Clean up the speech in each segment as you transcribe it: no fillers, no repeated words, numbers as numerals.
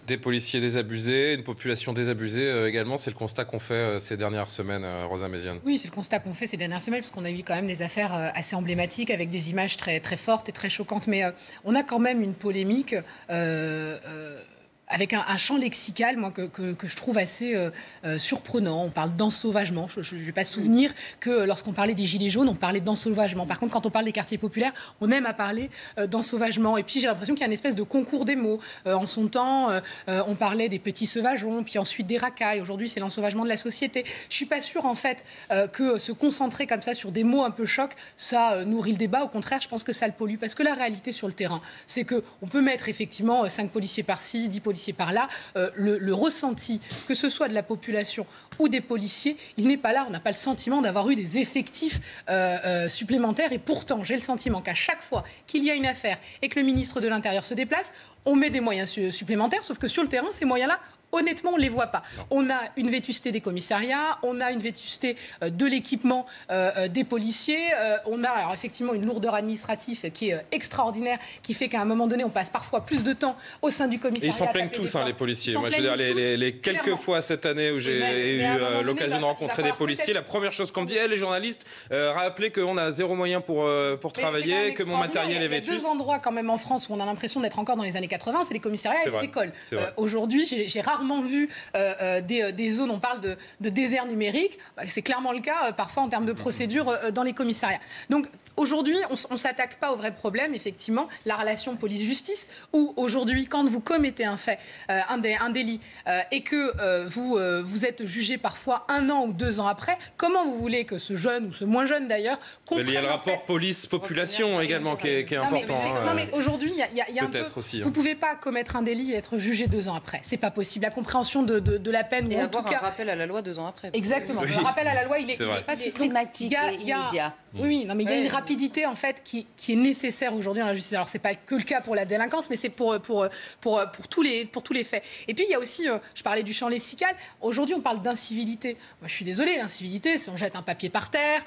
Des policiers désabusés, une population désabusée également, c'est le constat qu'on fait ces dernières semaines, Rosa Méziane. Oui, c'est le constat qu'on fait ces dernières semaines, parce qu'on a eu quand même des affaires assez emblématiques avec des images très, très fortes et très choquantes. Mais on a quand même une polémique avec un champ lexical, moi, que je trouve assez surprenant. On parle d'ensauvagement. Je ne vais pas souvenir que lorsqu'on parlait des Gilets jaunes, on parlait d'ensauvagement. Par contre, quand on parle des quartiers populaires, on aime à parler d'ensauvagement. Et puis, j'ai l'impression qu'il y a une espèce de concours des mots. En son temps, on parlait des petits sauvageons, puis ensuite des racailles. Aujourd'hui, c'est l'ensauvagement de la société. Je ne suis pas sûre, en fait, que se concentrer comme ça sur des mots un peu chocs, ça nourrit le débat. Au contraire, je pense que ça le pollue. Parce que la réalité sur le terrain, c'est qu'on peut mettre effectivement 5 policiers par-ci, 10 policiers par-là. Le ressenti, que ce soit de la population ou des policiers, il n'est pas là. On n'a pas le sentiment d'avoir eu des effectifs supplémentaires. Et pourtant, j'ai le sentiment qu'à chaque fois qu'il y a une affaire et que le ministre de l'Intérieur se déplace, on met des moyens supplémentaires. Sauf que sur le terrain, ces moyens-là, honnêtement, on ne les voit pas. On a une vétusté des commissariats, on a une vétusté de l'équipement des policiers, on a alors, effectivement une lourdeur administrative qui est extraordinaire, qui fait qu'à un moment donné, on passe parfois plus de temps au sein du commissariat. Et ils s'en plaignent tous, les policiers. Moi, je veux dire, les quelques fois cette année où j'ai eu l'occasion de rencontrer des policiers, la première chose qu'on me dit, les journalistes, rappelez qu'on a zéro moyen pour travailler, que mon matériel est vétuste. Il y a deux endroits quand même en France où on a l'impression d'être encore dans les années 80, c'est les commissariats et les écoles. Aujourd'hui, j'ai rarement vu des zones, on parle de désert numérique, c'est clairement le cas parfois en termes de procédure dans les commissariats. Donc aujourd'hui, on ne s'attaque pas au vrai problème, effectivement, la relation police-justice, où aujourd'hui, quand vous commettez un fait, un délit, et que vous êtes jugé parfois 1 an ou 2 ans après, comment vous voulez que ce jeune, ou ce moins jeune d'ailleurs, comprenne... Il y a le rapport police-population également qui est important. Non mais aujourd'hui, il y a un peu... Aussi, vous ne pouvez pas commettre un délit et être jugé 2 ans après. C'est pas possible. La compréhension de la peine... Et avoir un rappel à la loi 2 ans après. Exactement. Le rappel à la loi, il est pas systématique et immédiat. Oui, non, mais il y a une rapidité en fait qui est nécessaire aujourd'hui dans la justice. Alors c'est pas que le cas pour la délinquance, mais c'est pour tous les faits. Et puis il y a aussi, je parlais du champ lexical. Aujourd'hui, on parle d'incivilité. Moi, je suis désolée, l'incivilité, c'est on jette un papier par terre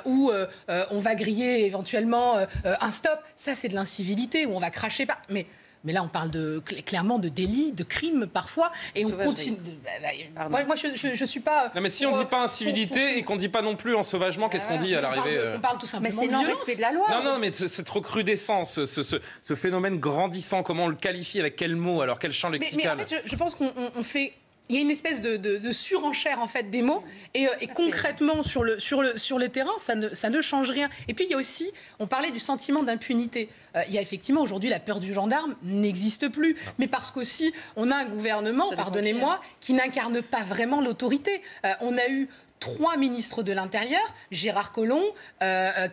ou on va griller éventuellement un stop. Ça, c'est de l'incivilité où on va cracher pas. Mais là, on parle clairement de délits, de crimes parfois, et on continue. Moi, je suis pas. Non, mais si on dit pas incivilité et qu'on dit pas non plus ensauvagement, qu'est-ce qu'on dit à l'arrivée? On parle tout simplement. Mais c'est non-respect de la loi. Non, mais cette recrudescence, ce phénomène grandissant, comment on le qualifie, avec quel mot, alors quel champ lexical? Mais en fait, je pense qu'on fait. Il y a une espèce de surenchère en fait des mots et concrètement sur le terrain ça ne change rien. Et puis il y a aussi, on parlait du sentiment d'impunité. Il y a effectivement aujourd'hui la peur du gendarme n'existe plus, mais parce qu'aussi on a un gouvernement, pardonnez-moi, qui n'incarne pas vraiment l'autorité. On a eu 3 ministres de l'Intérieur, Gérard Collomb,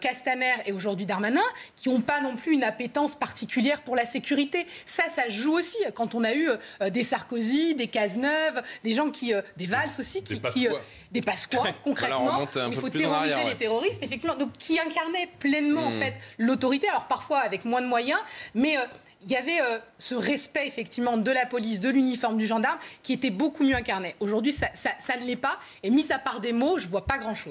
Castaner et aujourd'hui Darmanin, qui n'ont pas non plus une appétence particulière pour la sécurité. Ça joue aussi. Quand on a eu des Sarkozy, des Cazeneuve, des gens des Valls aussi, des Pasqua, concrètement, il faut terroriser les terroristes, effectivement, donc qui incarnaient pleinement en fait l'autorité. Alors parfois avec moins de moyens, mais il y avait ce respect effectivement de la police, de l'uniforme du gendarme qui était beaucoup mieux incarné. Aujourd'hui, ça ne l'est pas. Et mis à part des mots, je ne vois pas grand-chose.